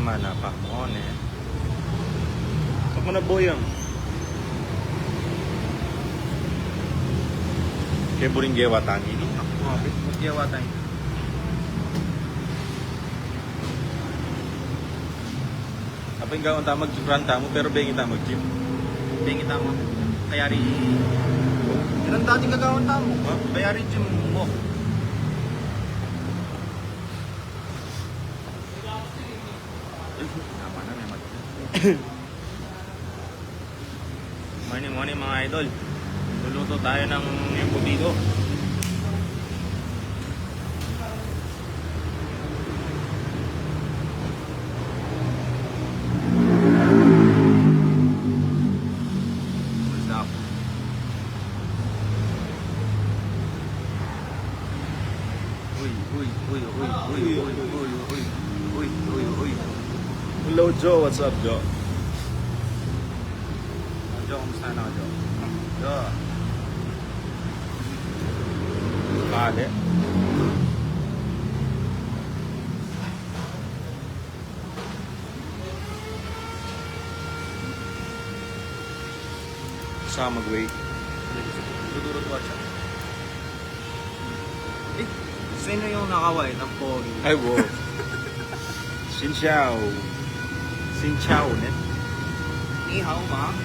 mana pa mo ne. Ako na boyang. Kaya buring gewatan ini. Magyawatan. Apa yung gawin tamag run tamo pero bengi tamag gym. Bengi tamo. Kayari. Ilan dating gagawin tamo? Huh? Kayari gym mo. Naman na may mag. Morning mga idol. Luluto tayo ng embutido. What's up? Uy. Hello Joe, what's up Joe? Jo, kamusta na Jo? Jo. Kale. Sa mag-wait. Dudurot watch siya. Sino yung nakaway ng pogi? Ay wo. Xin chào. Xin chào net. Ni hao ma.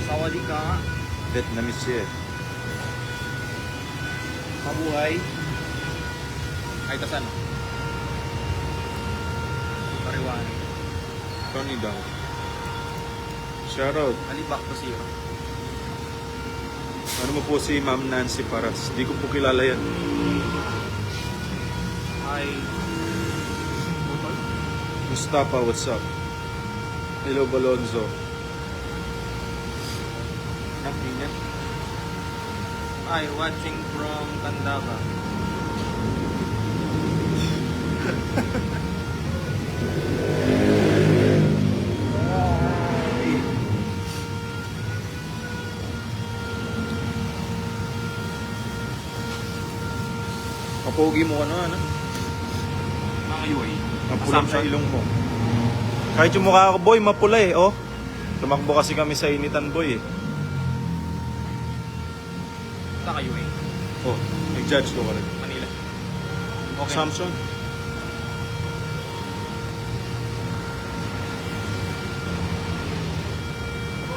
Sawadee ka. Vietnamese. Mabuhay. Ay, tasan. Pariwan. Tony daw. Shoutout. Alibak to siya. Ano mo po si Ma'am Nancy Paras? Di ko po kilala yan. Ay. Mustafa, what's up? Hello Balonzo. Happy niya. Ay, watching from Candaba. Kapogi mo ano? Mga UI. Mapulang sa ilong mo. Kahit yung mukha ko, boy, mapula eh, oh. Tumakbo kasi kami sa initan, boy, eh. Saka UI. Oh, nag-judge ko ka rin. Manila. Okay. Samsung.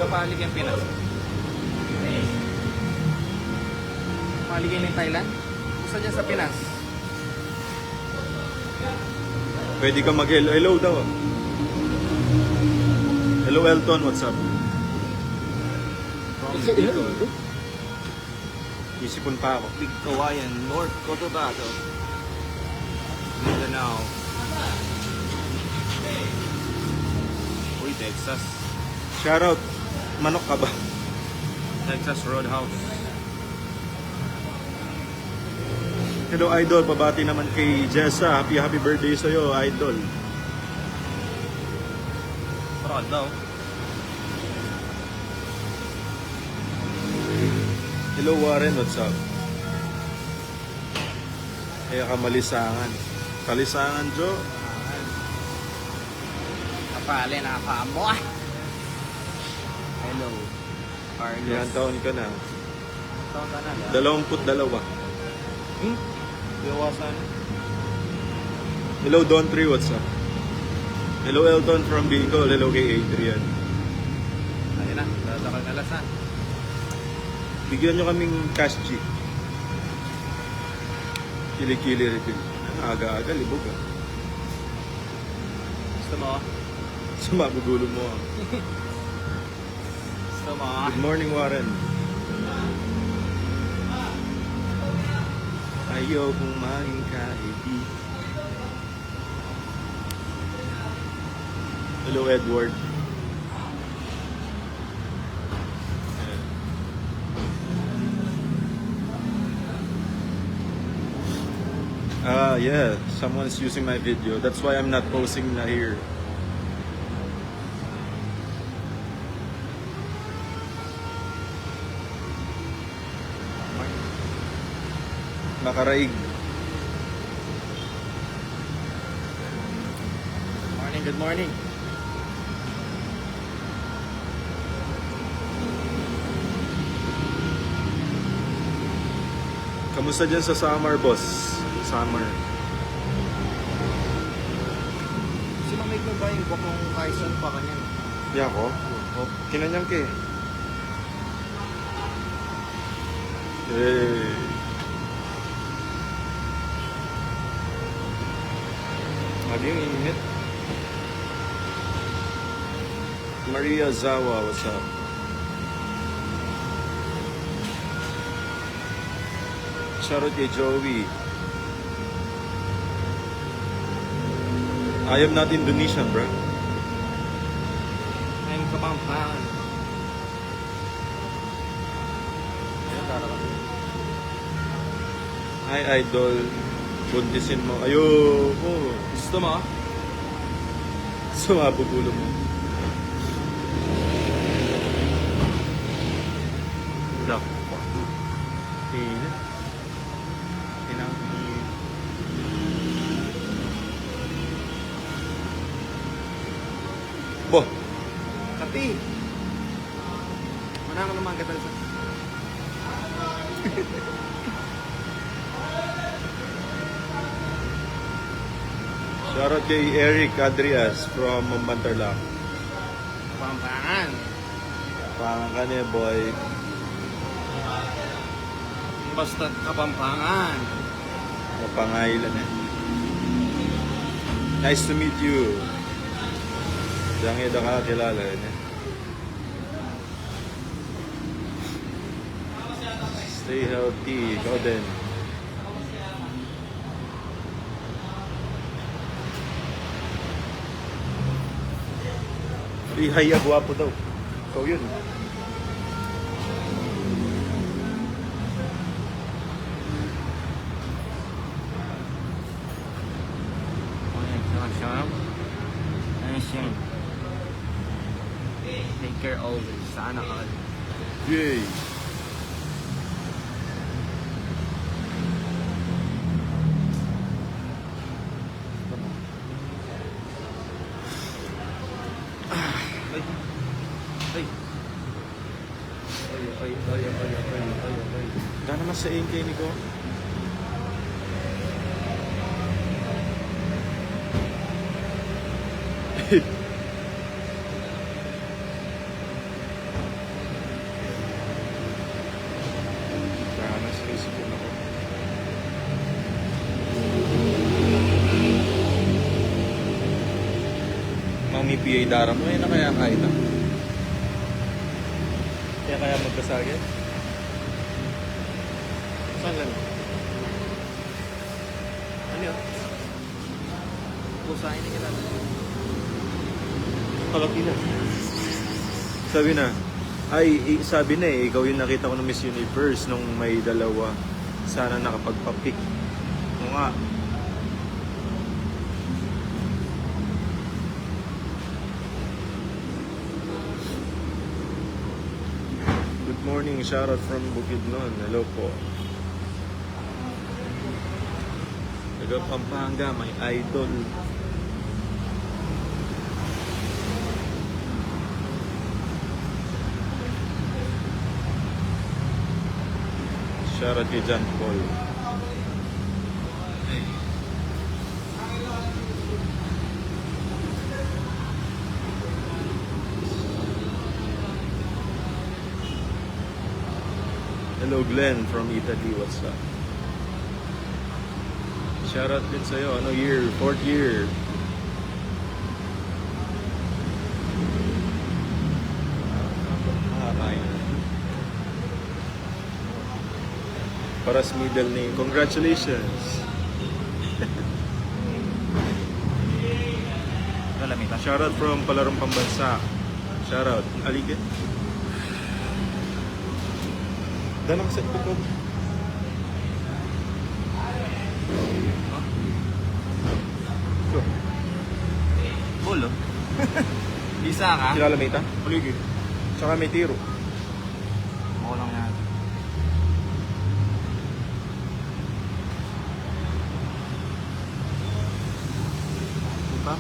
Kapalig yung Pinas. Paligay ng Thailand? Gusto dyan sa Pinas? Pwede ka mag-hello. Hello daw. ah. Hello Elton, what's up? From Bicol. Isipon pa ako. Big Kawayan, North Cotabato. Mindanao. Uy, Texas. Shoutout. Manok ka ba? Texas Roadhouse. Hello Idol, pabati naman kay Jessa. Happy birthday sa'yo, Idol. Parang daw. Hello Warren, what's up? Kaya ka malisangan. Kalisangan, Joe. Kapali na mo. Hello. Carlos. Ilang taon ka na? Taon ka na. 22. Iwasan. Hello Don 3, what's up? Hello Elton from Bicol. Hello kay Adrian. Ayun na. Dadakal na lasan. Bigyan nyo kaming cash G. Kili-kili refill. Aga-aga, libog ah. Gusto mo? Sumagugulo mo ah. Gusto mo? Good morning Warren. Ayaw kong maging kaibig. Hello Edward. Yeah, someone's using my video. That's why I'm not posting na here. Nakaraig. morning, good morning. Kamusta dyan sa summer, boss? Summer. Si mamay ko ba yung buwak mong Tyson pa kanyan? Di ako? Kinanyang ke. Hey. Lagi yung init. Maria Zawa, what's up? Shoutout kay Joey. I am not Indonesian, bro. I'm Kapampangan. Ayan, darating. Hi, idol. Buntisin mo. Ayoko. Gusto mo? Sumabog ulo mo. Lock. Init. Inangin. Boh. Kapi. Mana ka naman katal sa... Shoutout kay Eric Adrias from Mambantarlac. Kapampangan. Pangan ka niya, boy. Basta Kapampangan. Mapangailan eh. Nice to meet you. Diyan nga ka kilala niya. Stay healthy. Ikaw din. Ihaya, guwapo daw. Ikaw yun. Take care always. Sana all. Yay! Ay. Ay. Ay. Gana naman sa AK ni ko. Gana sa isip ko na ko. Mami PA Dara mo, na kaya kahit na. Kaya magkasagin? Saan lang? Ano yun? Pusain na kailangan. Kalaki na. Sabi na eh, ikaw yung nakita ko ng Miss Universe nung may dalawa. Sana nakapagpa-pick. Oo nga. Good morning, shoutout from Bukidnon. Hello po. Taga Pampanga, may idol. Shoutout kay John Paul. Hello Glenn from Italy, what's up? Shoutout din sa'yo, ano year? 4th year. Paras middle name. Congratulations. Lalamita. Shoutout from Palarong Pambansa. Shoutout. Alige. Danang set ko. Ulo. Isa ka? Kilala may ita? Paligid. Tsaka may tiro. Ako lang yan. Diba?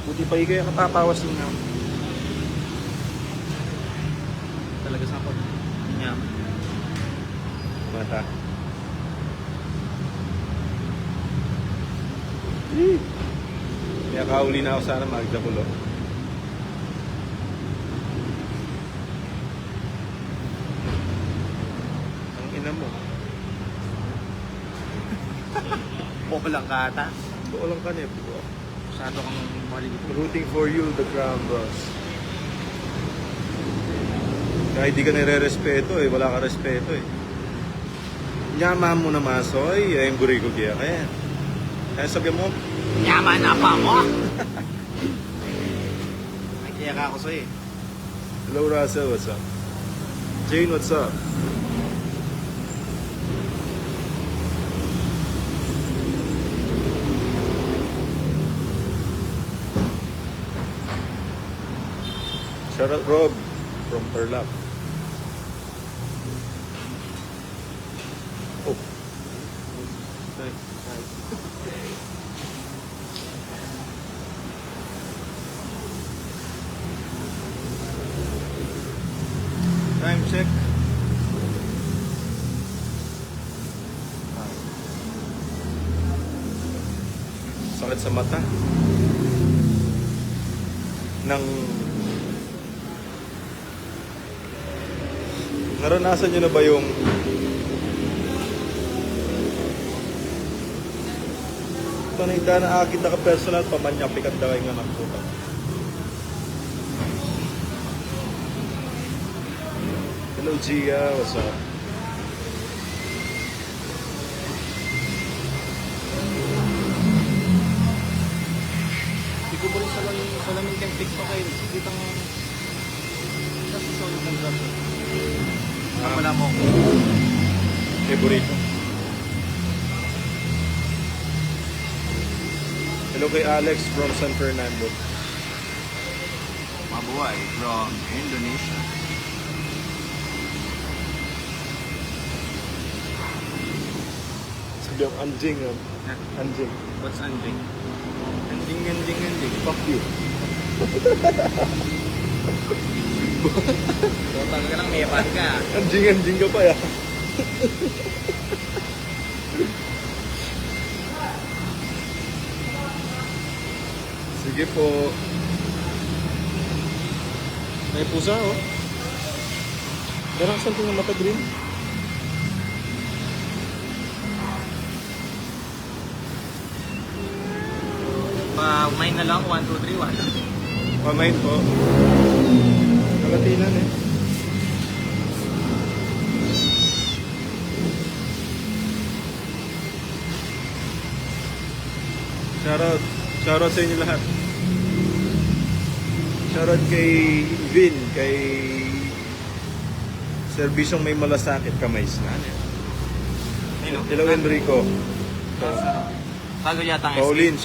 Buti pa ikay katapawas din nga. Talaga sa pag niya. Mata. Kaya kauli na ako sana Magda Kulo. Ang ina mo. Boko lang ka ata. Buo lang ka niya. Masyado kang maliit. Rooting for you, the Crown Boss. Kahit di ka nire-respeto eh, wala ka respeto eh. Nyama mo na masoy, ay yung guri ko kaya kaya. Kaya sabi mo, Yaman na pa mo! Nakiya ka ako sa'yo eh. hello Russell, what's up? Jane, what's up? Shout out Rob from Tarlac. Oh. Nice, nice. Time check. Sakit sa mata. Naranasan nyo na ba yung panita na akit na ka-personal pamanyapikat daw nga ng puta. Hello Gia, what's up? Hindi ko ba rin sa lamin kang TikTok kayo. Kitang sa susunod ng drop. Wala mo. Favorito. Hello kay Alex from San Fernando. Mabuhay from Indonesia. Sabi ang anjing. Anjing. What's anding? Anjing. Fuck you. So, taga ka ng mepan ka. Anjing ka pa ya. Sige po. May pusa oh. Garang something na mata green. Mine na lang, 1, 2, 3, 1. Pamain po. Nakatinan eh. Shoutout sa inyo lahat. Shoutout kay Vin, kay Servisyong May Malasakit, Kamay Snan. Hello Enrico. Tago yata ang Pauline,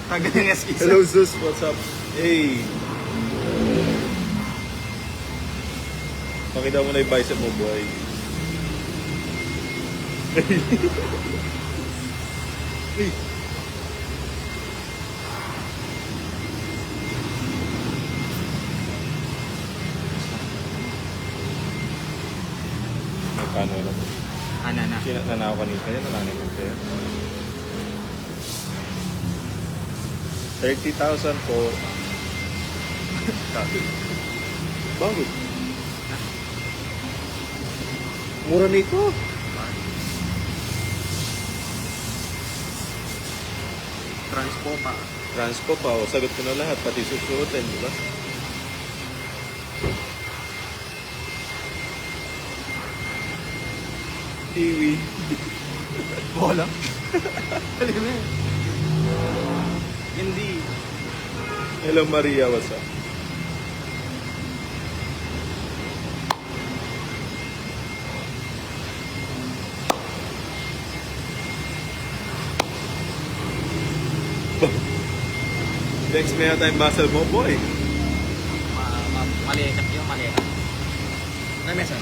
Tago ng SK. hello Zeus, what's up? Hey. Pakita mo na yung bicep mo, boy. Hey. Magkano lang? Anana. Sinanakaw kanina yan, wala naman kaya. 30,000 po. Bakit? Mura nito. Transpo pa. Transpo pa, o sagot ko na lahat, pati susuotin, di ba? Tiwi. Bola. Alam mo Hindi. Hello Maria, what's up? Next may tayong basal mo, boy. Malikat yun, malikat. Ano mesan?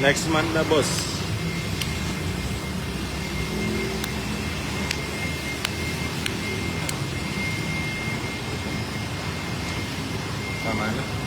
Next month na, boss. Tama na.